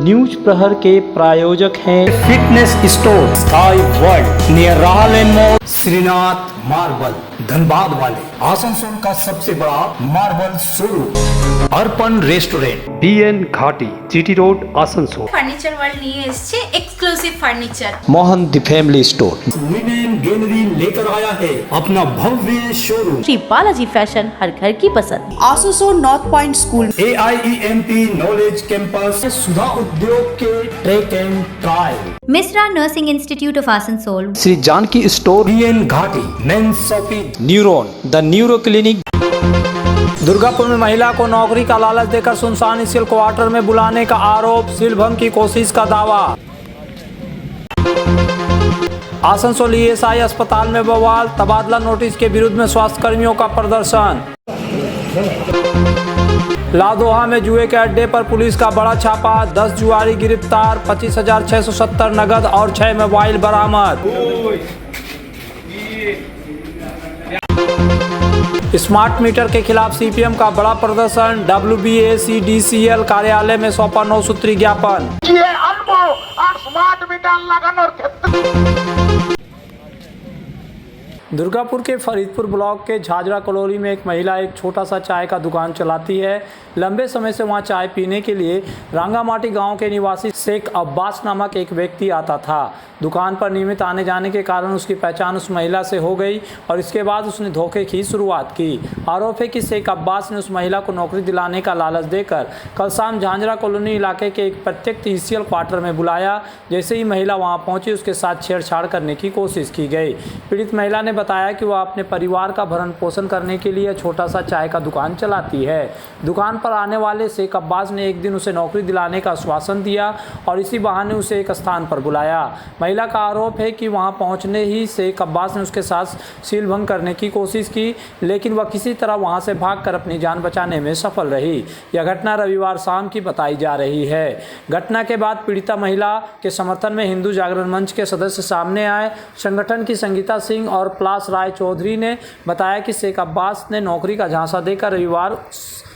News प्रहर के प्रायोजक हैं fitness store sky world near राहलेन मोड़, श्रीनाथ मार्बल धनबाद वाले, आसनसोल का सबसे बड़ा marble showroom, Arpan restaurant, BN Ghati, GT road, Asansol. Furniture world নিয়ে এসেছে exclusive furniture. Mohan the family store women gallery लेकर आया है अपना भव्य शोरूम। श्री बालाजी फैशन, हर घर की पसंद। Asansol north point school, AIEMP knowledge campus, Sudha Udyog के track and trial, Mishra nursing institute of Asansol, Shri Janaki store, BN Ghati, men's shopping, neuron the neuro clinic. Durgapur में महिला को नौकरी का लालच देकर सुनसान स्टील क्वार्टर में बुलाने का आरोप, सीलभंग की कोशिश का दावा। आसनसोल ESI अस्पताल में बवाल, तबादला नोटिस के विरुद्ध में स्वास्थ्य कर्मियों का प्रदर्शन। लादोहा में जुए के अड्डे पर पुलिस का बड़ा छापा, 10 जुआरी गिरफ्तार, 25,670 नगद और 6 मोबाइल बरामद। स्मार्ट मीटर के खिलाफ CPM का बड़ा प्रदर्शन, WBACDCL कार्यालय में सौंपा 9 सूत्री ज्ञापन। दुर्गापुर के फरीदपुर ब्लॉक के झाझरा कॉलोनी में एक महिला एक छोटा सा चाय का दुकान चलाती है। लंबे समय से वहां चाय पीने के लिए रांगामाटी गांव के निवासी शेख अब्बास नामक एक व्यक्ति आता था। दुकान पर नियमित आने जाने के कारण उसकी पहचान उस महिला से हो गई और इसके बाद उसने धोखे की शुरुआत की। आरोप है कि शेख अब्बास ने उस महिला को नौकरी दिलाने का लालच देकर कल शाम झाझरा कॉलोनी इलाके के एक प्रत्येक तहसील क्वार्टर में बुलाया। जैसे ही महिला वहां पहुंची उसके साथ छेड़छाड़ करने की कोशिश की गई। पीड़ित महिला ने बताया कि वह अपने परिवार का भरण पोषण करने के लिए छोटा सा चाय का दुकान चलाती है। दुकान पर आने वाले शेख अब्बास ने एक दिन उसे नौकरी दिलाने का आश्वासन दिया और इसी बहाने उसे एक स्थान पर बुलाया। महिला का आरोप है कि वहां पहुंचने ही शेख अब्बास ने उसके साथ सीलभंग करने की कोशिश की, लेकिन वह किसी तरह वहां से भागकर अपनी जान बचाने में सफल रही। यह घटना रविवार शाम की बताई जा रही है। घटना के बाद पीड़िता महिला के समर्थन में हिंदू जागरण मंच के सदस्य सामने आए। संगठन की संगीता सिंह और पलाश राय चौधरी ने बताया कि शेख अब्बास ने नौकरी का झांसा देकर रविवार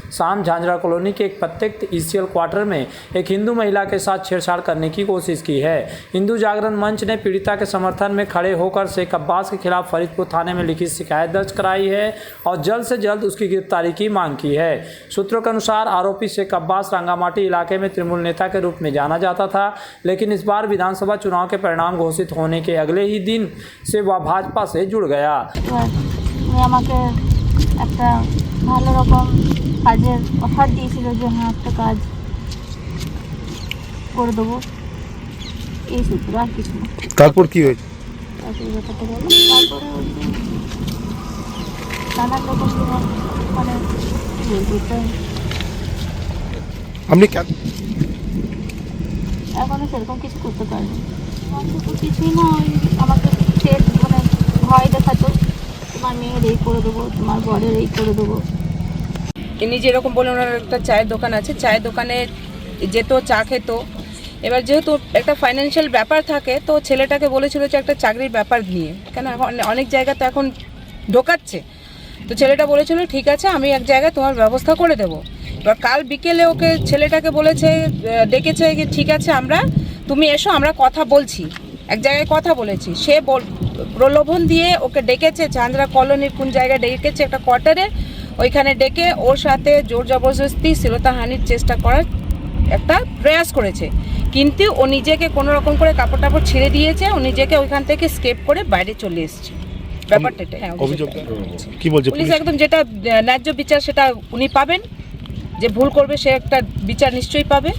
शाम झाझरा कॉलोनी के एक प्रत्येक तहसील क्वार्टर में एक हिंदू महिला के साथ छेड़छाड़ करने की कोशिश की है। हिंदू जागरण मंच ने पीड़िता के समर्थन में खड़े होकर शेख अब्बास के खिलाफ फरीदपुर थाने में लिखित शिकायत दर्ज कराई है और जल्द से जल्द उसकी गिरफ्तारी की मांग की है। सूत्रों के अनुसार आरोपी शेख अब्बास रांगामाटी इलाके में तृणमूल नेता के रूप में जाना जाता था, लेकिन इस बार विधानसभा चुनाव के परिणाम घोषित होने के अगले ही दिन से वह भाजपा से जुड़ गया। ভালো রকম কাজের অফার দিয়েছিল যে হ্যাঁ একটা কাজ করে দেবো, এই সূত্র আর কিছু না। তারপর কি হয়েছে? তারপরে ব্যাপারটা গেল, তারপরে ওই যে নানান রকম মানে আপনি কেন এখনো সেরকম কিছু করতে পারিনি। তো কিছুই না, ওই আমাকে সে মানে ভয় দেখাতো, তোমার মেয়ের এই করে দেবো, তোমার বরের এই করে দেবো। ইনি যেরকম বলে ওনার একটা চায়ের দোকান আছে, চায়ের দোকানে যেত, চা খেত। এবার যেহেতু একটা ফাইন্যান্সিয়াল ব্যাপার থাকে, তো ছেলেটাকে বলেছিল যে একটা চাকরির ব্যাপার নিয়ে, কেন এখন অনেক জায়গা তো এখন ঢোকাচ্ছে, তো ছেলেটা বলেছিল ঠিক আছে আমি এক জায়গায় তোমার ব্যবস্থা করে দেবো। এবার কাল বিকেলে ওকে ছেলেটাকে বলেছে, ডেকেছে যে ঠিক আছে তুমি এসো, আমরা কথা বলছি, এক জায়গায় কথা বলেছি। সে প্রলোভন দিয়ে ওকে ডেকেছে ঝাঁঝরা কলোনির কোন জায়গায় ডেকেছে একটা কোয়ার্টারে, ওইখানে ডেকে ওর সাথে জোর জবরদস্তি শ্লীলতাহানির চেষ্টা করার একটা প্রয়াস করেছে। কিন্তু ও নিজেকে কোনো রকম করে কাপড় টাপড় ছিঁড়ে দিয়েছে, ও নিজেকে ওইখান থেকে স্কেপ করে বাইরে চলে এসেছে। ব্যাপারটা হ্যাঁ, কি বলছে পুলিশ? একদম যেটা ন্যায্য বিচার সেটা উনি পাবেন, যে ভুল করবে সে একটা বিচার নিশ্চয়ই পাবে।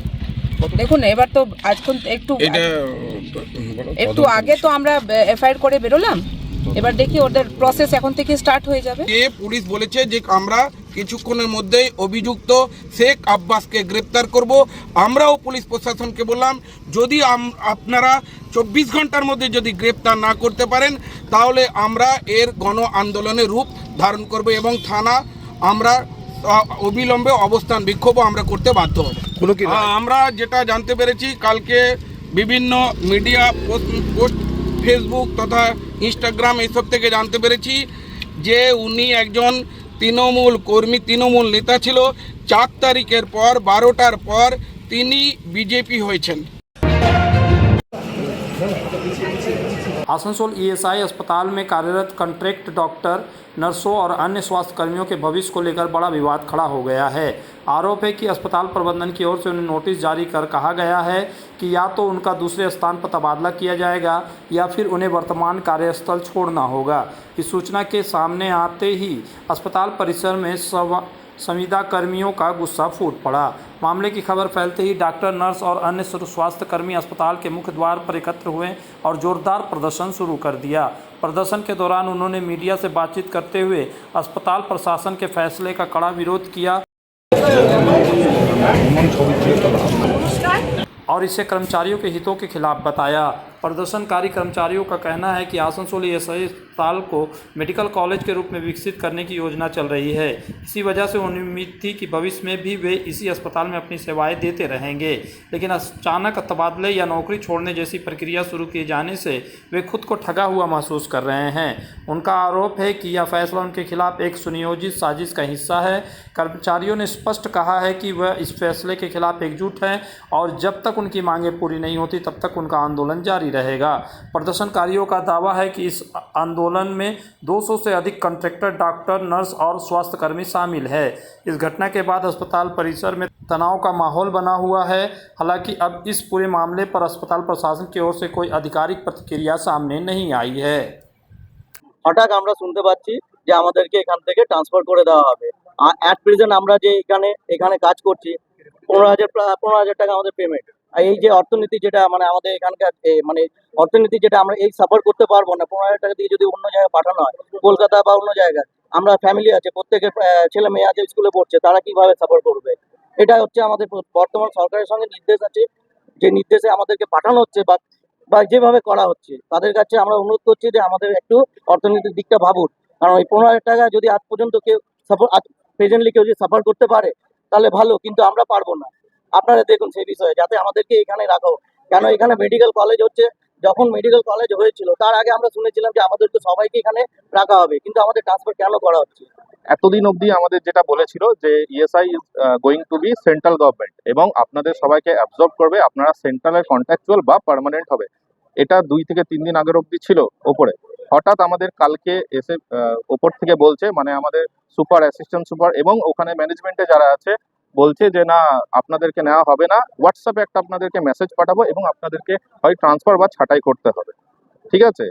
দেখুন এবার তো আজকে একটু আগে তো আমরা FIR করে বেরোলাম, এবার দেখি ওদের প্রসেস এখন থেকে স্টার্ট হয়ে যাবে। পুলিশ বলেছে যে আমরা কিছুক্ষণের মধ্যেই অভিযুক্ত শেখ আব্বাসকে গ্রেপ্তার করব। আমরাও পুলিশ প্রশাসনকে বললাম যদি আপনারা 24 ঘন্টার মধ্যে যদি গ্রেপ্তার না করতে পারেন তাহলে আমরা এর গণ আন্দোলনের রূপ ধারণ করব এবং থানা আমরা অবিলম্বে অবস্থান বিক্ষোভ আমরা করতে বাধ্য হব। আমরা যেটা জানতে পেরেছি কালকে বিভিন্ন মিডিয়া পোস্ট ফেসবুক তথা ইনস্টাগ্রাম এইসব থেকে জানতে পেরেছি যে উনি একজন তৃণমূল কর্মী, তৃণমূল নেতা ছিল। 4 তারিখের পর 12টার পর তিনি বিজেপি হয়েছেন। आसनसोल ईएसआई अस्पताल में कार्यरत कॉन्ट्रैक्ट डॉक्टर, नर्सों और अन्य स्वास्थ्य कर्मियों के भविष्य को लेकर बड़ा विवाद खड़ा हो गया है। आरोप है कि अस्पताल प्रबंधन की ओर से उन्हें नोटिस जारी कर कहा गया है कि या तो उनका दूसरे स्थान पर तबादला किया जाएगा या फिर उन्हें वर्तमान कार्यस्थल छोड़ना होगा। इस सूचना के सामने आते ही अस्पताल परिसर में संविदा कर्मियों का गुस्सा फूट पड़ा। मामले की खबर फैलते ही डॉक्टर, नर्स और अन्य स्वास्थ्य कर्मी अस्पताल के मुख्य द्वार पर एकत्र हुए और जोरदार प्रदर्शन शुरू कर दिया। प्रदर्शन के दौरान उन्होंने मीडिया से बातचीत करते हुए अस्पताल प्रशासन के फैसले का कड़ा विरोध किया और इसे कर्मचारियों के हितों के खिलाफ बताया। प्रदर्शनकारी कर्मचारियों का कहना है कि आसनसोल ईएसआई अस्पताल को मेडिकल कॉलेज के रूप में विकसित करने की योजना चल रही है। इसी वजह से उन्हें उम्मीद थी कि भविष्य में भी वे इसी अस्पताल में अपनी सेवाएं देते रहेंगे, लेकिन अचानक तबादले या नौकरी छोड़ने जैसी प्रक्रिया शुरू किए जाने से वे खुद को ठगा हुआ महसूस कर रहे हैं। उनका आरोप है कि यह फैसला उनके खिलाफ एक सुनियोजित साजिश का हिस्सा है। कर्मचारियों ने स्पष्ट कहा है कि वह इस फैसले के खिलाफ एकजुट हैं और जब तक उनकी मांगें पूरी नहीं होती तब तक उनका आंदोलन जारी रहेगा। प्रदर्शनकारियों का दावा है कि इस आंदोलन में 200 से अधिक कॉन्ट्रैक्टर, डॉक्टर, नर्स और स्वास्थ्यकर्मी शामिल है। इस घटना के बाद अस्पताल परिसर में तनाव का माहौल बना हुआ है। हालांकि अब इस पूरे मामले पर अस्पताल प्रशासन की ओर से कोई आधिकारिक प्रतिक्रिया सामने नहीं आई है। হঠাৎ আমরা শুনতে পাচ্ছি যে আমাদেরকে এখান থেকে ট্রান্সফার করে দেওয়া হবে। অ্যাট প্রেজেন্ট আমরা যে এখানে কাজ করছি 15,000 টাকা আমাদের পেমেন্ট। আর এই যে অর্থনীতি যেটা মানে আমাদের এখানকার অর্থনীতি যেটা আমরা এই সাফার করতে পারবো না। 15,000 টাকা দিয়ে যদি অন্য জায়গায় পাঠানো হয়, কলকাতা বা অন্য জায়গায়, আমরা ফ্যামিলি আছে, প্রত্যেকের ছেলে মেয়ে আছে, স্কুলে পড়ছে, তারা কিভাবে সাফার করবে? এটা হচ্ছে আমাদের বর্তমান সরকারের সঙ্গে নির্দেশ আছে, যে নির্দেশে আমাদেরকে পাঠানো হচ্ছে বা যেভাবে করা হচ্ছে, তাদের কাছে আমরা অনুরোধ করছি যে আমাদের একটু অর্থনীতির দিকটা ভাবুন। কারণ এই 15,000 টাকা যদি আজ পর্যন্ত কেউ প্রেজেন্টলি কেউ যদি সাফার করতে পারে তাহলে ভালো, কিন্তু আমরা পারবো না। আপনারা দেখুন সেই বিষয়ে, যাতে আমাদেরকে এখানে রাখো। কেন এখানে মেডিকেল কলেজ হচ্ছে, যখন মেডিকেল কলেজ হয়েছিল তার আগে আমরা শুনেছিলাম যে আমাদেরকে সবাইকে এখানে রাখা হবে, কিন্তু আমাদের ট্রান্সফার কেন করা হচ্ছে? এতদিন অবধি আমাদের যেটা বলেছিল যে ESI is going to be central government এবং আপনাদের সবাইকে অ্যাবজর্ব করবে, আপনারা সেন্ট্রালের কন্ট্রাকচুয়াল বা পার্মানেন্ট হবে। এটা 2 থেকে 3 দিন আগের অবধি ছিল ওপরে। হঠাৎ আমাদের কালকে এসে ওপর থেকে বলছে, মানে আমাদের সুপার, অ্যাসিস্ট্যান্ট সুপার এবং ওখানে ম্যানেজমেন্টে যারা আছে বলছে যে না, আপনাদেরকে নেওয়া হবে না, হোয়াটসঅ্যাপে একটা আপনাদেরকে মেসেজ পাঠাবো এবং আপনাদেরকে হয় ট্রান্সফার বা ছাঁটাই করতে হবে। ঠিক আছে,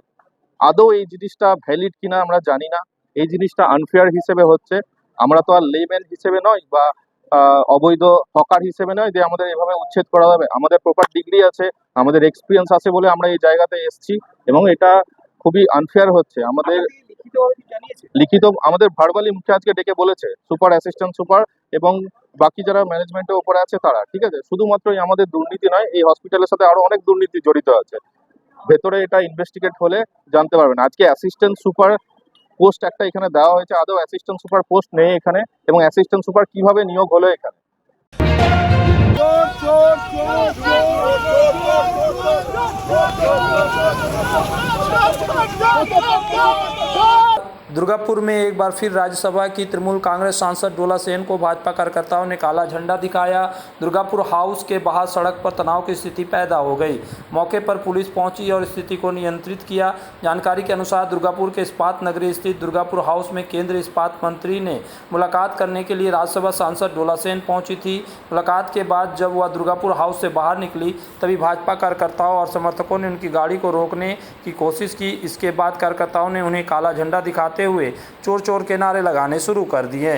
আদৌ এই জিনিসটা ভ্যালিড কিনা আমরা জানি না। এই জিনিসটা আনফেয়ার হিসেবে হচ্ছে। আমরা তো আর লেম্যান হিসেবে নয় বা অবৈধ হকার হিসেবে নয় যে আমাদের এভাবে উচ্ছেদ করা হবে। আমাদের প্রপার ডিগ্রি আছে, আমাদের এক্সপিরিয়েন্স আছে বলে আমরা এই জায়গাতে এসেছি এবং এটা খুবই আনফেয়ার হচ্ছে। আমাদের লিখিত, আমাদের ভার্বালি মুখে আজকে ডেকে বলেছে সুপার, অ্যাসিস্ট্যান্ট সুপার এবং বাকি যারা ম্যানেজমেন্টের উপরে আছে তারা। ঠিক আছে, শুধুমাত্রই আমাদের দুর্নীতি নয়, এই হসপিটালের সাথে আরো অনেক দুর্নীতি জড়িত আছে। ভেতরে এটা ইনভেস্টিগেট হলে জানতে পারবেন। আজকে অ্যাসিস্ট্যান্ট সুপার পোস্ট একটা এখানে দেওয়া হয়েছে, আদৌ অ্যাসিস্ট্যান্ট সুপার পোস্ট নেই এখানে, এবং অ্যাসিস্ট্যান্ট সুপার কিভাবে নিয়োগ হলো এখানে। दुर्गापुर में एक बार फिर राज्यसभा की तृणमूल कांग्रेस सांसद डोला सेन को भाजपा कार्यकर्ताओं ने काला झंडा दिखाया। दुर्गापुर हाउस के बाहर सड़क पर तनाव की स्थिति पैदा हो गई। मौके पर पुलिस पहुंची और स्थिति को नियंत्रित किया। जानकारी के अनुसार दुर्गापुर के इस्पात नगरी स्थित दुर्गापुर हाउस में केंद्रीय इस्पात मंत्री ने मुलाकात करने के लिए राज्यसभा सांसद डोला सेन पहुंची थी। मुलाकात के बाद जब वह दुर्गापुर हाउस से बाहर निकली तभी भाजपा कार्यकर्ताओं और समर्थकों ने उनकी गाड़ी को रोकने की कोशिश की। इसके बाद कार्यकर्ताओं ने उन्हें काला झंडा दिखाते हुए चोर चोर के नारे लगाने शुरू कर दिए।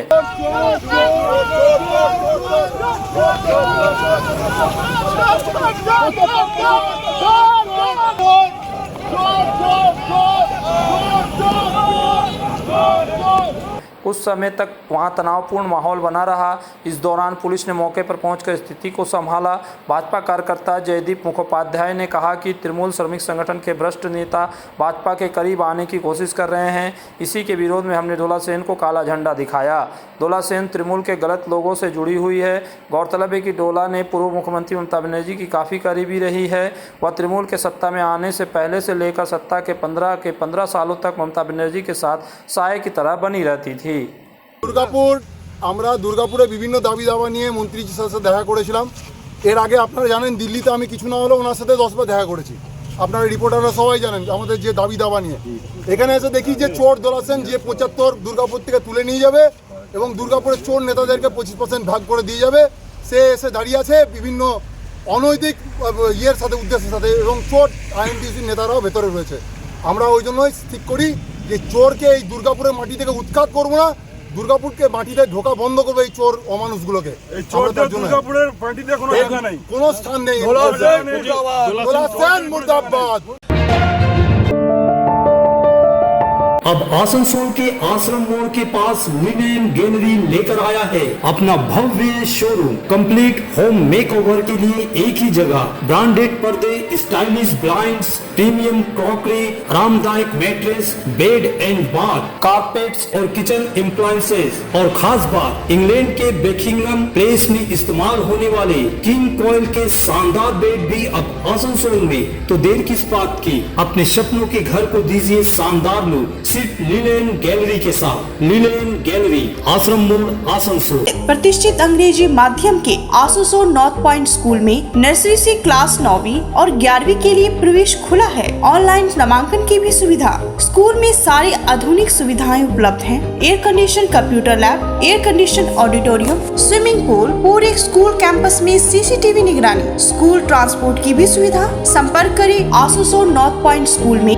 कुछ समय तक वहां तनावपूर्ण माहौल बना रहा। इस दौरान पुलिस ने मौके पर पहुंचकर स्थिति को संभाला। भाजपा कार्यकर्ता जयदीप मुखोपाध्याय ने कहा कि तृणमूल श्रमिक संगठन के भ्रष्ट नेता भाजपा के करीब आने की कोशिश कर रहे हैं। इसी के विरोध में हमने डोला सेन को काला झंडा दिखाया। डोला सेन तृणमूल के गलत लोगों से जुड़ी हुई है। गौरतलब है कि डोला ने पूर्व मुख्यमंत्री ममता बनर्जी की काफ़ी करीबी रही है। वह तृणमूल के सत्ता में आने से पहले से लेकर सत्ता के 15 सालों तक ममता बनर्जी के साथ साये की तरह बनी रहती थी। দুর্গাপুরে বিভিন্ন দাবি দাওয়া নিয়ে মন্ত্রীজির সাথে দেখা করেছিলাম। এর আগে আপনারা জানেন দিল্লিতে আমি কিছু না হলেও ওনার সাথে 10 বার দেখা করেছি, আপনারা রিপোর্টাররা সবাই জানেন আমাদের যে দাবি দাবা নিয়ে। এখানে এসে দেখি যে চোর দোলাচ্ছেন যে 75 দুর্গাপুর থেকে তুলে নিয়ে যাবে এবং দুর্গাপুরের চোর নেতাদেরকে 25% ভাগ করে দিয়ে যাবে, সে এসে দাঁড়িয়ে আছে বিভিন্ন অনৈতিক ইয়ের সাথে, উদ্দেশ্যের সাথে, এবং চোর আইএনটিসির নেতারাও ভেতরে রয়েছে। আমরা ওই জন্যই ঠিক করি যে চোরকে এই দুর্গাপুরের মাটি থেকে উৎখাত করবো না, দুর্গাপুরকে মাটিতে ঢোকা বন্ধ করবে এই চোর অমানুষগুলোকে। কোনো স্থান নেই। মুর্দাবাদ। अब आसनसोल के आश्रम मोड़ के पास लिनेन गैलरी लेकर आया है अपना भव्य शोरूम। कंप्लीट होम मेकओवर के लिए एक ही जगह, ब्रांडेड पर्दे, स्टाइलिश ब्लाइंड्स, प्रीमियम क्रॉकरी, आरामदायक mattress, bed and bath, carpets और किचन एप्लायंसेस। और खास बात, इंग्लैंड के बेकिंगम प्लेस में इस्तेमाल होने वाले किंग कोयल के शानदार बेड भी अब आसनसोल में। तो देर किस बात की, अपने सपनों के घर को दीजिए शानदार लुक सिर्फ लिनेन गैलरी के साथ। लिनेन गैलरी, आश्रम मोड़, आसनसोल। प्रतिष्ठित अंग्रेजी माध्यम के आसनसोल नॉर्थ पॉइंट स्कूल में नर्सरी से क्लास 9वीं और 11वीं के लिए प्रवेश खुला है। ऑनलाइन नामांकन की भी सुविधा। स्कूल में सारी आधुनिक सुविधाएं उपलब्ध हैं। Air condition computer lab, air condition auditorium, swimming pool, पूरे स्कूल कैंपस में सीसीटीवी निगरानी, स्कूल ट्रांसपोर्ट की भी सुविधा। संपर्क करें आसनसोल नॉर्थ पॉइंट स्कूल में।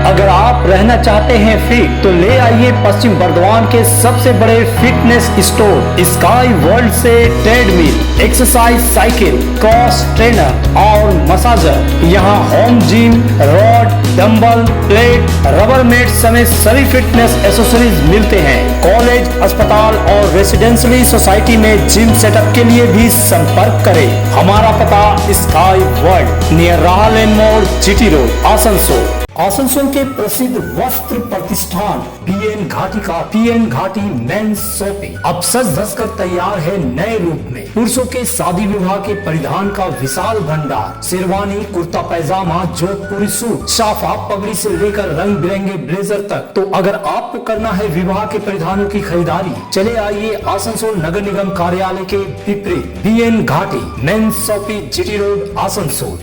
अगर आप रहना चाहते हैं फिट तो ले आइए पश्चिम बर्दवान के सबसे बड़े फिटनेस स्टोर स्काई वर्ल्ड से treadmill, exercise cycle, cross trainer और मसाजर। यहाँ home gym, rod, dumbbell, plate, rubber mat समेत सभी फिटनेस एसेसरीज मिलते हैं। कॉलेज, अस्पताल और रेसिडेंशियली सोसाइटी में जिम सेटअप के लिए भी संपर्क करें। हमारा पता स्काई वर्ल्ड, नियर राहलेन मोड़, जीटी रोड, आसनसोल। आसनसोल के प्रसिद्ध वस्त्र प्रतिष्ठान पीएन घाटी का पीएन घाटी मेंस शॉपिंग अब सज धज कर तैयार है नए रूप में। पुरुषों के शादी विवाह के परिधान का विशाल भंडार, शेरवानी, कुर्ता पैजामा, जोधपुरी सूट, साफा, पगड़ी से लेकर रंग बिरंगे ब्लेजर तक। तो अगर आपको करना है विवाह के परिधानों की खरीदारी, चले आइए आसनसोल नगर निगम कार्यालय के विपरीत PN Ghati men's shopping, GT road, Asansol.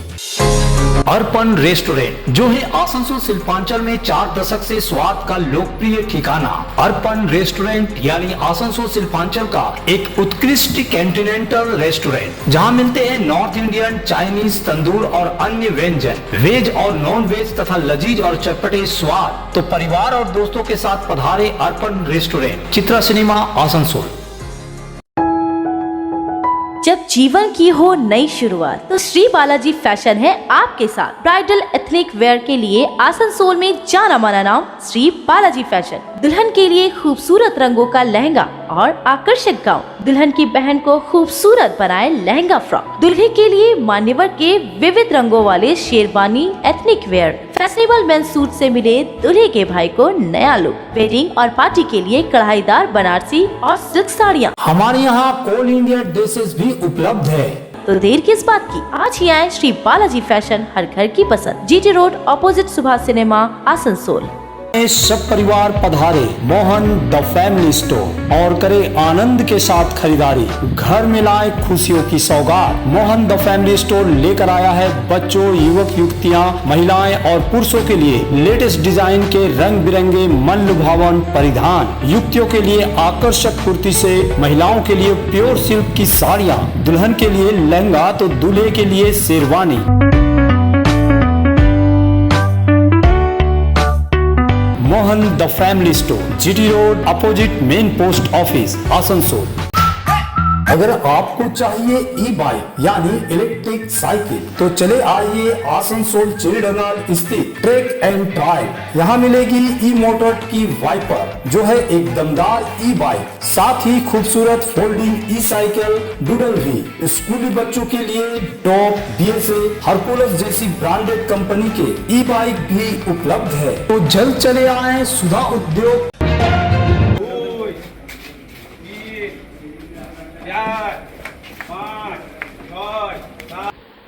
Arpan restaurant, जो है आसनसोल शिल्पांचल में 4 दशक से स्वाद का लोकप्रिय ठिकाना। अर्पण रेस्टोरेंट यानी आसनसोल शिल्पांचल का एक उत्कृष्ट कॉन्टिनेंटल रेस्टोरेंट, जहां मिलते हैं नॉर्थ इंडियन, चाइनीज, तंदूर और अन्य व्यंजन, वेज और नॉन वेज तथा लजीज और चटपटे स्वाद। तो परिवार और दोस्तों के साथ पधारे अर्पण रेस्टोरेंट, चित्रा सिनेमा, आसनसोल। जब जीवन की हो नई शुरुआत तो श्री बालाजी फैशन है आपके साथ। ब्राइडल एथनिक वेयर के लिए आसनसोल में जाना माना नाम श्री बालाजी फैशन। दुल्हन के लिए खूबसूरत रंगों का लहंगा और आकर्षक गाउन, दुल्हन की बहन को खूबसूरत बनाए लहंगा फ्रॉक, दुल्हे के लिए मान्यवर के विविध रंगों वाले sherwani, ethnic wear, fashionable men's suit से मिले दुल्हे के भाई को नया लुक, वेडिंग और पार्टी के लिए कढ़ाईदार बनारसी और सिल्क साड़ियाँ। हमारे यहाँ ऑल इंडिया ड्रेसेस भी उपलब्ध है। तो देर किस बात की, आज ही आए श्री बालाजी फैशन, हर घर की पसंद, GT road, opposite Subhash cinema, Asansol. सब परिवार पधारे मोहन द फैमिली स्टोर और करे आनंद के साथ खरीदारी, घर में लाए खुशियों की सौगात। मोहन द फैमिली स्टोर लेकर आया है बच्चों, युवक युवतियां, महिलाएं और पुरुषों के लिए लेटेस्ट डिजाइन के रंग बिरंगे मन लुभावन परिधान, युवतियों के लिए आकर्षक कुर्ती से, महिलाओं के लिए प्योर सिल्क की साड़ियाँ, दुल्हन के लिए लहंगा तो दूल्हे के लिए sherwani. Mohan the family store, GT road, opposite main post office, Asansol. अगर आपको चाहिए ई बाइक यानी इलेक्ट्रिक साइकिल तो चले आइए आसनसोल चिड़डंगाल स्थित ट्रैक एंड ट्रायल। यहाँ मिलेगी ई मोटर की वाइपर, जो है एक दमदार ई बाइक, साथ ही खूबसूरत फोल्डिंग ई साइकिल, डूडल भी। स्कूली बच्चों के लिए टॉप, डीएसए, हरकुलस जैसी ब्रांडेड कंपनी के ई बाइक भी उपलब्ध है। तो जल्द चले आए सुधा उद्योग।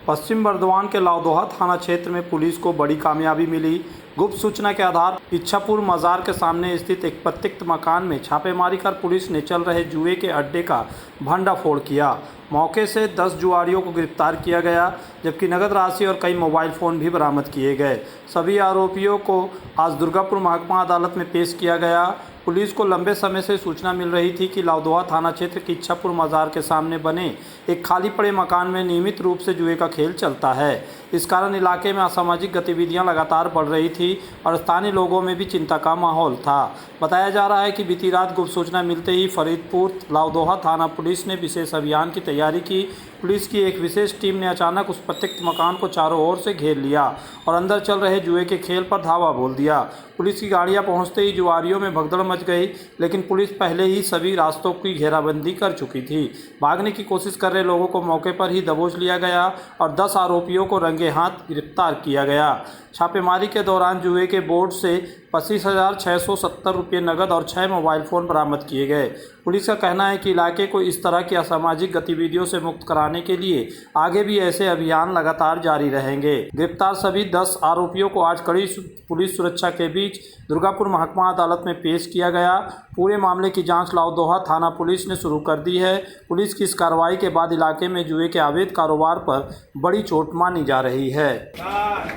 पश्चिम बर्धमान के लाउदोहा थाना क्षेत्र में पुलिस को बड़ी कामयाबी मिली। गुप्त सूचना के आधार इच्छापुर मजार के सामने स्थित एक प्रत्यक्त मकान में छापेमारी कर पुलिस ने चल रहे जुए के अड्डे का भंडाफोड़ किया। मौके से 10 जुआरियों को गिरफ्तार किया गया, जबकि नगद राशि और कई मोबाइल फ़ोन भी बरामद किए गए। सभी आरोपियों को आज दुर्गापुर महकमा अदालत में पेश किया गया। पुलिस को लंबे समय से सूचना मिल रही थी कि लाउदोहा थाना क्षेत्र की इच्छापुर मजार के सामने बने एक खाली पड़े मकान में नियमित रूप से जुए का खेल चलता है। इस कारण इलाके में असामाजिक गतिविधियां लगातार बढ़ रही थी और स्थानीय लोगों में भी चिंता का माहौल था। बताया जा रहा है कि बीती रात गुप्त सूचना मिलते ही फरीदपुर लाउदोहा थाना पुलिस ने विशेष अभियान की तैयारी की। पुलिस की एक विशेष टीम ने अचानक उस प्रत्यक्त मकान को चारों ओर से घेर लिया और अंदर चल रहे जुए के खेल पर धावा बोल दिया। पुलिस की गाड़ियां पहुंचते ही जुआरियों में भगदड़ मच गई, लेकिन पुलिस पहले ही सभी रास्तों की घेराबंदी कर चुकी थी। भागने की कोशिश कर रहे लोगों को मौके पर ही दबोच लिया गया और 10 आरोपियों को रंगे हाथ गिरफ्तार किया गया। छापेमारी के दौरान जुए के बोर्ड से 25,670 रुपये नकद और 6 मोबाइल फ़ोन बरामद किए गए। पुलिस का कहना है कि इलाके को इस तरह की असामाजिक गतिविधियों से मुक्त कराने के लिए आगे भी ऐसे अभियान लगातार जारी रहेंगे। गिरफ्तार सभी 10 आरोपियों को आज कड़ी पुलिस सुरक्षा के बीच दुर्गापुर महकमा अदालत में पेश किया गया। पूरे मामले की जांच लाउदोहा थाना पुलिस ने शुरू कर दी है। पुलिस की इस कार्रवाई के बाद इलाके में जुए के अवैध कारोबार पर बड़ी चोट मानी जा रही है। 7,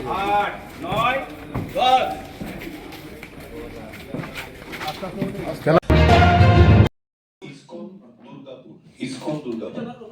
8, 9, 10।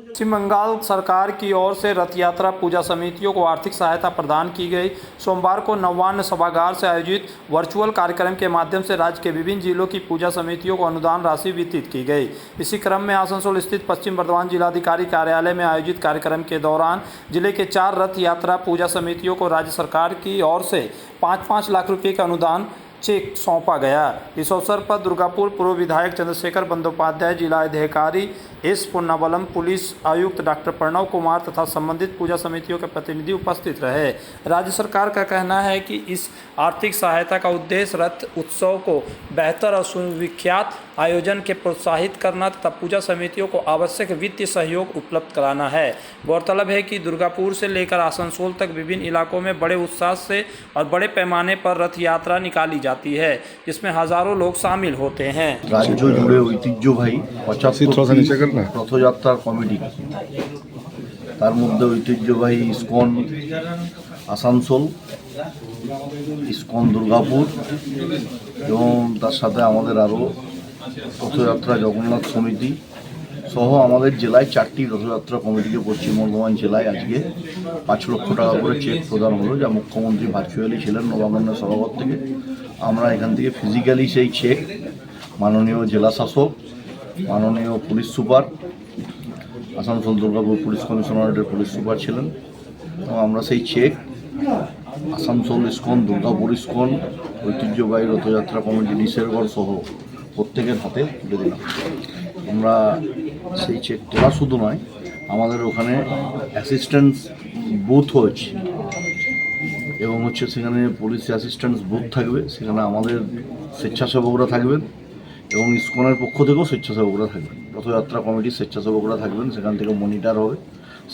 पश्चिम बंगाल सरकार की ओर से रथ यात्रा पूजा समितियों को आर्थिक सहायता प्रदान की गई। सोमवार को नवान्न सभागार से आयोजित वर्चुअल कार्यक्रम के माध्यम से राज्य के विभिन्न जिलों की पूजा समितियों को अनुदान राशि वितरित की गई। इसी क्रम में आसनसोल स्थित पश्चिम बर्धमान जिलाधिकारी कार्यालय में आयोजित कार्यक्रम के दौरान जिले के 4 रथ यात्रा पूजा समितियों को राज्य सरकार की ओर से 5-5 लाख रुपये का अनुदान चेक सौंपा गया। इस अवसर पर दुर्गापुर पूर्व विधायक चंद्रशेखर बंदोपाध्याय, जिला अधिकारी एस पुन्नावलम, पुलिस आयुक्त डॉक्टर प्रणव कुमार तथा संबंधित पूजा समितियों के प्रतिनिधि उपस्थित रहे। राज्य सरकार का कहना है कि इस आर्थिक सहायता का उद्देश्य रथ उत्सव को बेहतर और सुविख्यात आयोजन के प्रोत्साहित करना तथा पूजा समितियों को आवश्यक वित्तीय सहयोग उपलब्ध कराना है। गौरतलब है कि दुर्गापुर से लेकर आसनसोल तक विभिन्न इलाकों में बड़े उत्साह से और बड़े पैमाने पर रथ यात्रा निकाली जाती है, जिसमें हजारों लोग शामिल होते हैं। राज्य जुड़े ঐতিহ্যবাহী 75 রথযাত্রার কমিটি, তার মধ্যে ঐতিহ্যবাহী ইসকন আসানসোল, ইসকন দুর্গাপুর এবং তার সাথে আমাদের আরও রথযাত্রা জগন্নাথ সমিতি সহ আমাদের জেলায় 4টি রথযাত্রা কমিটিকে পশ্চিম বর্ধমান জেলায় আজকে 5 লক্ষ টাকা করে চেক প্রদান হলো, যা মুখ্যমন্ত্রী ভার্চুয়ালি ছিলেন নবাগন্য সভাঘর থেকে। আমরা এখান থেকে ফিজিক্যালি সেই চেক মাননীয় জেলা শাসক, মাননীয় police super, Asansol Durgapur police কমিশনারেটের পুলিশ সুপার ছিলেন, এবং আমরা সেই চেক আসানসোল ইসকন, দুর্গাপুর ইসকন, ঐতিহ্যবাহী রথযাত্রা কমিটি ডিসেরগড় সহ প্রত্যেকের হাতে তুলে দিলাম। আমরা সেই চেক তোলা শুধু নয়, আমাদের ওখানে অ্যাসিস্ট্যান্স বুথ হচ্ছে এবং সেখানে পুলিশ অ্যাসিস্ট্যান্স বুথ থাকবে, সেখানে আমাদের স্বেচ্ছাসেবকরা থাকবেন এবং ইসকনের পক্ষ থেকেও স্বেচ্ছাসেবকরা থাকবেন, রথযাত্রা কমিটির স্বেচ্ছাসেবকরা থাকবেন, সেখান থেকে মনিটর হবে।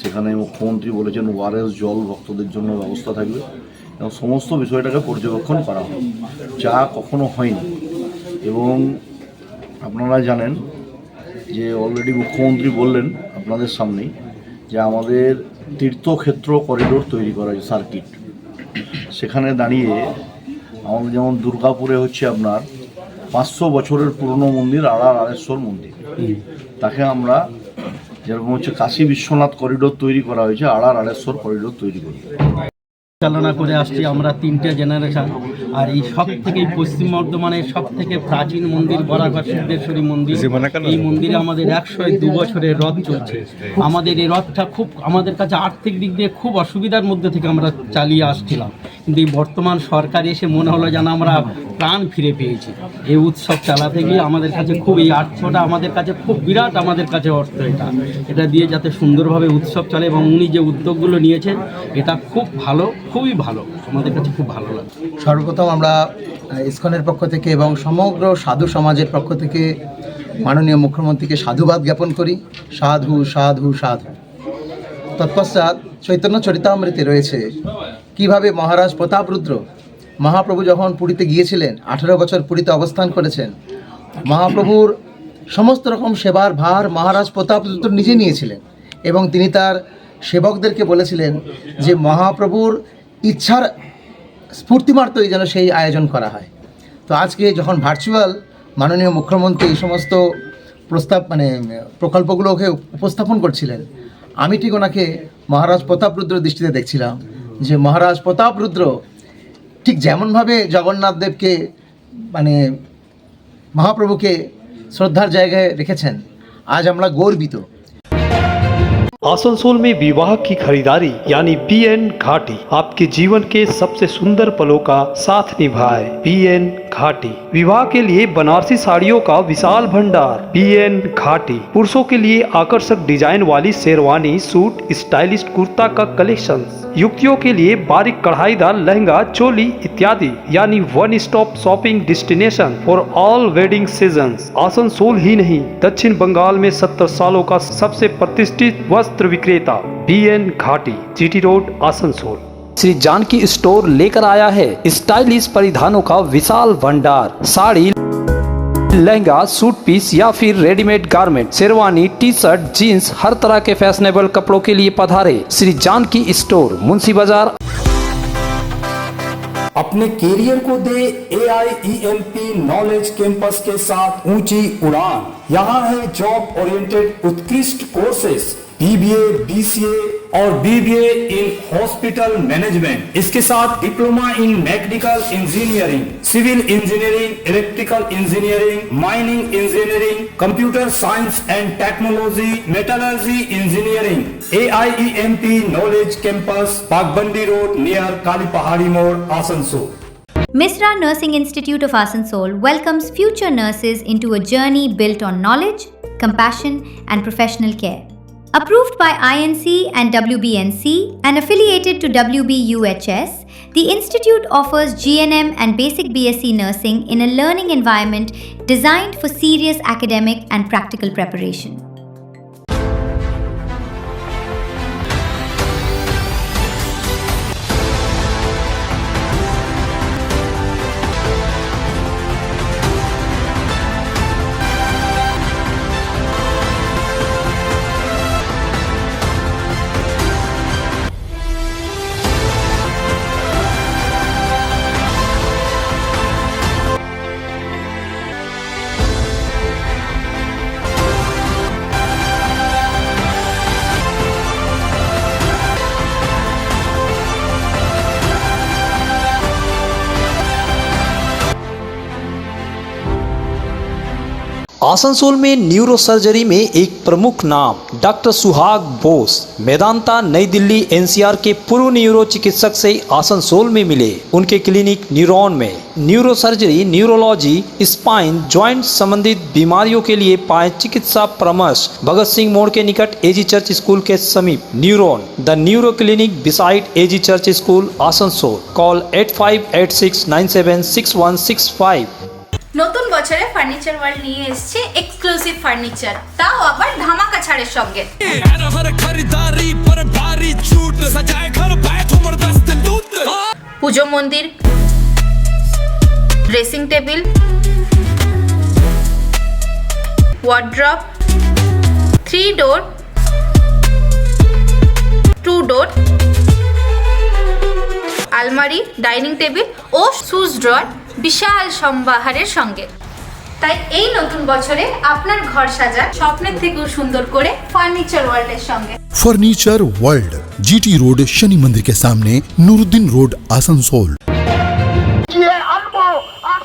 সেখানে মুখ্যমন্ত্রী বলেছেন ওআরএস জল ভক্তদের জন্য ব্যবস্থা থাকবে এবং সমস্ত বিষয়টাকে পর্যবেক্ষণ করা হবে, যা কখনো হয়নি। এবং আপনারা জানেন যে অলরেডি মুখ্যমন্ত্রী বললেন আপনাদের সামনেই যে আমাদের তীর্থক্ষেত্র করিডোর তৈরি করা হয়েছে, সার্কিট। সেখানে দাঁড়িয়ে আমাদের যেমন দুর্গাপুরে হচ্ছে আপনার 500 বছরের পুরনো মন্দির আড়ারেশ্বর মন্দির, তাকে আমরা যেরকম হচ্ছে কাশী বিশ্বনাথ করিডোর তৈরি করা হয়েছে, আড়ারেশ্বর করিডোর তৈরি করি। চালনা করে আসছি আমরা 3টে জেনারেশন। আর এই সব থেকে পশ্চিম বর্ধমানের সব থেকে প্রাচীন মন্দির বরাকর সিদ্ধেশ্বরী মন্দির, এই মন্দিরে আমাদের 102 বছরের রথ চলছে। আমাদের এই রথটা খুব আমাদের কাছে আর্থিক দিক দিয়ে খুব অসুবিধার মধ্যে থেকে আমরা চালিয়ে আসছিলাম, কিন্তু এই বর্তমান সরকার এসে মনে হলো যেন আমরা প্রাণ ফিরে পেয়েছি। এই উৎসব চালাতে গিয়ে আমাদের কাছে খুব এই অর্থটা আমাদের কাছে খুব বিরাট, আমাদের কাছে অর্থ এটা দিয়ে যাতে সুন্দরভাবে উৎসব চলে এবং উনি যে উদ্যোগগুলো নিয়েছেন এটা খুব ভালো, খুবই ভালো, আমাদের কাছে খুব ভালো লাগে। সর্বপ্রথম আমরা ইসকনের পক্ষ থেকে এবং সমগ্র সাধু সমাজের পক্ষ থেকে মাননীয় মুখ্যমন্ত্রীকে সাধুবাদ জ্ঞাপন করি। সাধু সাধু সাধু। তৎপশ্চাৎ চৈতন্য চরিতামৃতে রয়েছে কিভাবে মহারাজ প্রতাপরুদ্র মহাপ্রভু যখন পুরীতে গিয়েছিলেন, 18 বছর পুরীতে অবস্থান করেছেন, মহাপ্রভুর সমস্ত রকম সেবার ভার মহারাজ প্রতাপরুদ্র নিজে নিয়েছিলেন এবং তিনি তার সেবকদেরকে বলেছিলেন যে মহাপ্রভুর ইচ্ছার স্ফূর্তিমাত্রই যেন সেই আয়োজন করা হয়। তো আজকে যখন ভার্চুয়াল মাননীয় মুখ্যমন্ত্রী এই সমস্ত প্রকল্পগুলোকে উপস্থাপন করছিলেন, আমি ঠিক ওনাকে মহারাজ প্রতাপরুদ্র দৃষ্টিতে দেখছিলাম যে মহারাজ প্রতাপরুদ্র ঠিক যেমনভাবে জগন্নাথ দেবকে মহাপ্রভুকে শ্রদ্ধার জায়গায় রেখেছেন, আজ আমরা গর্বিত। आसनसोल में विवाह की खरीदारी यानी BN घाटी आपके जीवन के सबसे सुंदर पलों का साथ निभाए। BN घाटी विवाह के लिए बनारसी साड़ियों का विशाल भंडार। BN घाटी पुरुषों के लिए आकर्षक डिजाइन वाली शेरवानी, सूट, स्टाइलिश कुर्ता का कलेक्शन, युवतियों के लिए बारीक कढ़ाईदार लहंगा, चोली इत्यादि, यानी one stop shopping destination for all wedding seasons. Asansol ही नहीं, दक्षिण बंगाल में 70 सालों का सबसे प्रतिष्ठित वस्त्र विक्रेता BN Ghati, GT road, Asansol. Shri Janaki store लेकर आया है स्टाइलिश परिधानों का विशाल भंडार। साड़ी, लहंगा, सूट पीस या फिर readymade garment, sherwani, T shirt, jeans, हर तरह के फैशनेबल कपड़ों के लिए पधारे श्री जानकी स्टोर, मुंशी बाजार। अपने कैरियर को दे AIEMP नॉलेज कैंपस के साथ ऊंची उड़ान। यहाँ है जॉब ओरिएंटेड उत्कृष्ट कोर्सेस, BBA, BCA और BBA इन हॉस्पिटल मैनेजमेंट। इसके साथ diploma in mechanical engineering, civil engineering, electrical engineering, mining engineering, computer science and technology, metallurgy engineering. AIEMP knowledge campus, Pakbandi road near Kali Pahari मोड़, Asansol. Misra Nursing Institute of Asansol welcomes future nurses into a journey built on knowledge, compassion and professional care. Approved by INC and WBNC and affiliated to WBUHS, the institute offers GNM and basic BSc nursing in a learning environment designed for serious academic and practical preparation. Asansol में neuro surgery में एक प्रमुख नाम doctor सुहाग बोस, मेदांता, नई Delhi, NCR के पूर्व neuro चिकित्सक से आसनसोल में मिले। उनके क्लिनिक न्यूरॉन में neuro surgery, neurology, spine, joint संबंधित बीमारियों के लिए पाए चिकित्सा परामर्श। भगत सिंह मोड़ के निकट AG चर्च स्कूल के समीप neuron, the neuro clinic beside AG church school, Asansol. Call 8586976165। নতুন বছরে ফার্নিচার ওয়ার্ল্ড নিয়ে এসেছে এক্সক্লুসিভ ফার্নিচার, তাও আবার ধামাকা ছাড়ের সঙ্গে। পুজো মন্দির, ড্রেসিং টেবিল, ওয়ার্ড্রপ, 3 ডোর, 2 ডোর, আলমারি, ডাইনিং টেবিল ও শুজ ড্রয়ার বিশাল সম্ভারের সঙ্গে। তাই এই নতুন বছরে আপনার ঘর সাজান স্বপ্নের থেকেও সুন্দর করে ফার্নিচার ওয়ার্ল্ডের সঙ্গে। Furniture world, GT road, Shani मंदिर के सामने, Nooruddin road, Asansol.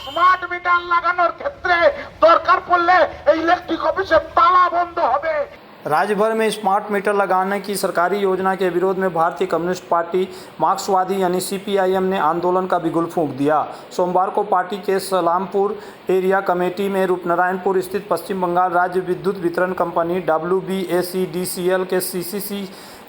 Smart meter লাগানোর ক্ষেত্রে দরকার পড়লে এই ইলেকট্রিক অফিসের তালা বন্ধ হবে। राज्य भर में स्मार्ट मीटर लगाने की सरकारी योजना के विरोध में भारतीय कम्युनिस्ट पार्टी मार्क्सवादी यानी CPIM ने आंदोलन का बिगुल फूंक दिया। सोमवार को पार्टी के सलामपुर एरिया कमेटी में रूपनारायणपुर स्थित पश्चिम बंगाल राज्य विद्युत वितरण कंपनी WBACDCL के CCC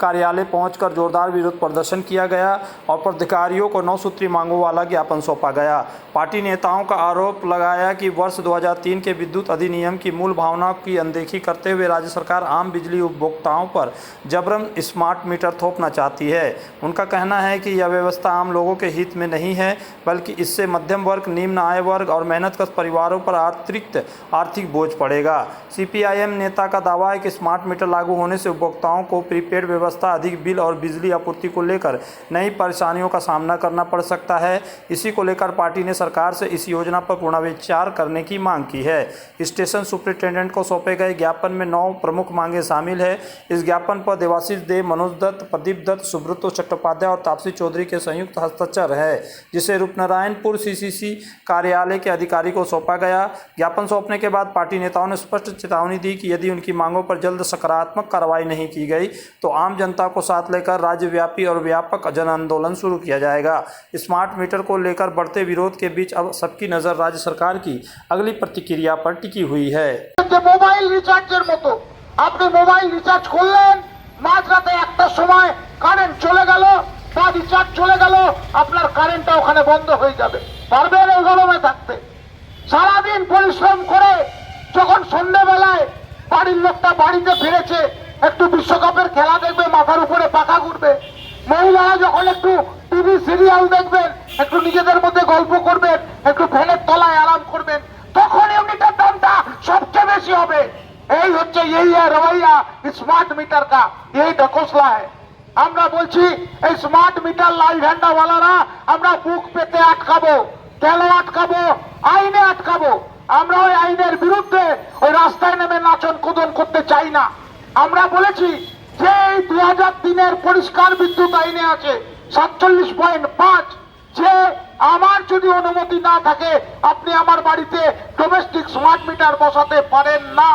कार्यालय पहुंचकर जोरदार विरोध प्रदर्शन किया गया और पदाधिकारियों को 9 सूत्री मांगों वाला ज्ञापन सौंपा गया। पार्टी नेताओं का आरोप लगाया कि वर्ष 2003 के विद्युत अधिनियम की मूल भावना की अनदेखी करते हुए राज्य सरकार आम बिजली उपभोक्ताओं पर जबरन स्मार्ट मीटर थोपना चाहती है। उनका कहना है कि यह व्यवस्था आम लोगों के हित में नहीं है, बल्कि इससे मध्यम वर्ग, निम्न आय वर्ग और मेहनतकश परिवारों पर अतिरिक्त आर्थिक बोझ पड़ेगा। सीपीआईएम नेता का दावा है कि स्मार्ट मीटर लागू होने से उपभोक्ताओं को प्रीपेड व्यवस्था, अधिक बिल और बिजली आपूर्ति को लेकर नई परेशानियों का सामना करना पड़ सकता है। इसी को लेकर पार्टी ने सरकार से इस योजना पर पुनर्विचार करने की मांग की है। स्टेशन सुपरिटेंडेंट को सौंपे गए ज्ञापन में 9 प्रमुख मांगे शामिल है। इस ज्ञापन पर देवाशीष देव, मनोज दत्त, प्रदीप दत्त, सुब्रतो चट्टोपाध्याय और तापसी चौधरी के संयुक्त हस्ताक्षर है, जिसे रूपनारायणपुर सीसीसी कार्यालय के अधिकारी को सौंपा गया। ज्ञापन सौंपने के बाद पार्टी नेताओं ने स्पष्ट चेतावनी दी कि यदि उनकी मांगों पर जल्द सकारात्मक कार्रवाई नहीं की गई तो आम जनता को साथ लेकर राज्यव्यापी और व्यापक जन आंदोलन शुरू किया जाएगा। स्मार्ट मीटर को लेकर बढ़ते विरोध के बीच अब सबकी नजर राज्य सरकार की अगली प्रतिक्रिया पर टिकी हुई है। মোবাইল রিচার্জের মতো আপনি মোবাইল রিচার্জ করলেন, মাঝরাতে একটার সময় কারেন্ট চলে গেল বা রিচার্জ চলে গেল, আপনার কারেন্টটা ওখানে বন্ধ হয়ে যাবে। পারবেন এই গরমে থাকতে? সারাদিন পরিশ্রম করে যখন সন্ধ্যাবেলায় বাড়ির লোকটা বাড়িতে ফিরেছে, একটু বিশ্বকাপের খেলা দেখবে, মাথার উপরে পাখা ঘুরবে, মহিলারা যখন একটু টিভি সিরিয়াল দেখবেন, একটু নিজেদের মধ্যে গল্প করবেন, একটু ফ্যানের তলায় আরাম করবেন, তখন ইউনিটের দামটা সবচেয়ে বেশি হবে। এই হচ্ছে এই রवैया স্মার্ট মিটার का यही ঢকোসলা है। আমরা বলছি এই স্মার্ট মিটার লাইভ হ্যান্ডাওয়ালারা আমরা বুক পেতে আটকাবো, কেন আটকাবো? আইনে আটকাবো। আমরা ওই আইনের বিরুদ্ধে ওই রাস্তায় নেমে নাচন কুদন করতে চাই না। আমরা বলেছি যে এই 2003-এর পরিষ্কার বিদ্যুৎ আইনে আছে 47.5 যে আমার যদি অনুমতি না থাকে আপনি আমার বাড়িতে ডোমেস্টিক স্মার্ট মিটার বসাতে পারেন না।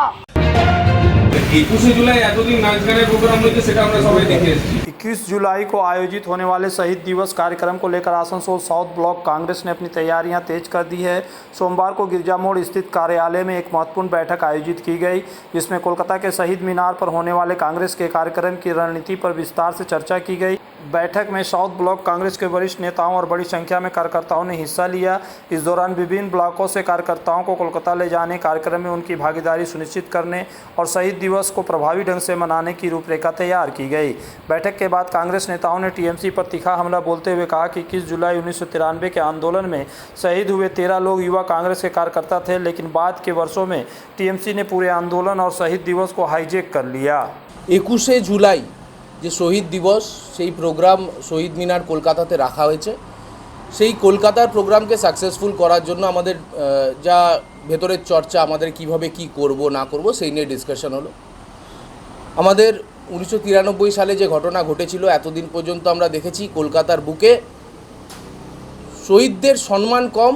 21 जुलाई এতদিন নাচ গানের প্রোগ্রাম হয়েছে, সেটা আমরা সবাই দেখে এসেছি। 21 जुलाई को आयोजित होने वाले शहीद दिवस कार्यक्रम को लेकर आसनसोल साउथ ब्लॉक कांग्रेस ने अपनी तैयारियां तेज कर दी है। सोमवार को गिरजा मोड़ स्थित कार्यालय में एक महत्वपूर्ण बैठक आयोजित की गई, जिसमें कोलकाता के शहीद मीनार पर होने वाले कांग्रेस के कार्यक्रम की रणनीति पर विस्तार से चर्चा की गई। बैठक में साउथ ब्लॉक कांग्रेस के वरिष्ठ नेताओं और बड़ी संख्या में कार्यकर्ताओं ने हिस्सा लिया। इस दौरान विभिन्न ब्लॉकों से कार्यकर्ताओं को कोलकाता ले जाने, कार्यक्रम में उनकी भागीदारी सुनिश्चित करने और शहीद दिवस को प्रभावी ढंग से मनाने की रूपरेखा तैयार की गई। बैठक के बाद कांग्रेस नेताओं ने टीएमसी पर तीखा हमला बोलते हुए कहा कि 21 जुलाई 1993 के आंदोलन में शहीद हुए 13 लोग युवा कांग्रेस के कार्यकर्ता थे, लेकिन बाद के वर्षों में टीएमसी ने पूरे आंदोलन और शहीद दिवस को हाईजैक कर लिया। 21 जुलाई যে শহীদ দিবস, সেই প্রোগ্রাম শহীদ মিনার কলকাতাতে রাখা হয়েছে। সেই কলকাতার প্রোগ্রামকে সাকসেসফুল করার জন্য আমাদের যা ভেতরের চর্চা, আমাদের কিভাবে কি করব না করব সেই নিয়ে ডিসকাশন হলো। আমাদের 1993 সালে যে ঘটনা ঘটেছিল, এতদিন পর্যন্ত আমরা দেখেছি কলকাতার বুকে শহীদদের সম্মান কম,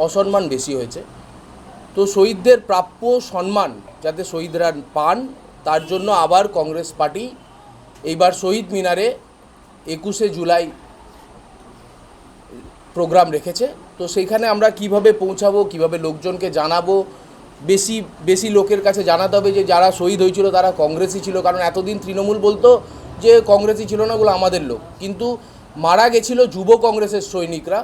অসম্মান বেশি হয়েছে। তো শহীদদের প্রাপ্য সম্মান যাতে শহীদরা পান, তার জন্য আবার কংগ্রেস পার্টি এইবার শহীদ মিনারে 21 জুলাই প্রোগ্রাম রেখেছে। তো সেইখানে আমরা কিভাবে পৌঁছাবো, কিভাবে লোকজনকে জানাবো, বেশি লোকের কাছে জানাতে হবে যে যারা শহীদ হয়েছিল তারা কংগ্রেসই ছিল। কারণ এতদিন তৃণমূল বলতো যে কংগ্রেসই ছিল না, ওগুলো আমাদের লোক, কিন্তু মারা গেছিল যুব কংগ্রেসের সৈনিকরা।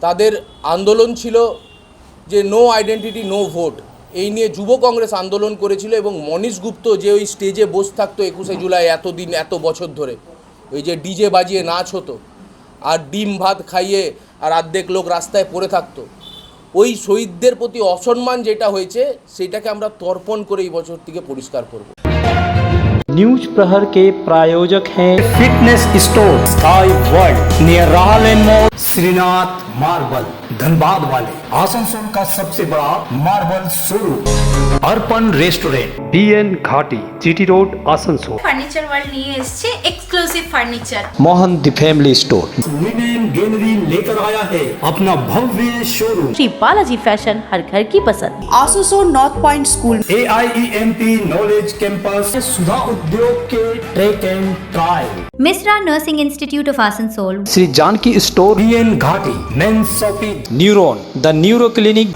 তাদের আন্দোলন ছিল যে নো আইডেন্টিটি নো ভোট, এই নিয়ে যুব কংগ্রেস আন্দোলন করেছিল। এবং মনীশ গুপ্ত যে ওই স্টেজে বসে থাকতো 21 জুলাই এতদিন এত বছর ধরে, ওই যে ডিজে বাজিয়ে নাচ হতো আর ডিম ভাত খাইয়ে আর অর্ধেক লোক রাস্তায় পড়ে থাকতো, ওই শহীদদের প্রতি অসম্মান যেটা হয়েছে সেটাকে আমরা তর্পণ করে এই বছর থেকে পরিষ্কার করব। न्यूज प्रहर के प्रायोजक हैं fitness store sky world near राहल मोड़, श्रीनाथ मार्बल धनबाद वाले, आसनसोल का सबसे बड़ा marble showroom, Arpan restaurant, BN Ghati, GT road, Asansol. Furniture world নিয়ে এসেছে exclusive furniture. Mohan the family store women gallery लेकर आया है अपना भव्य शोरूम। श्री बालाजी फैशन, हर घर की पसंद। Asansol north point school, AIEMP knowledge campus, Sudha Udyog के track and trial, Misra Nursing Institute of Asansol, Shri Janaki store, BN Ghati, men's shopping, neuron the neuro clinic,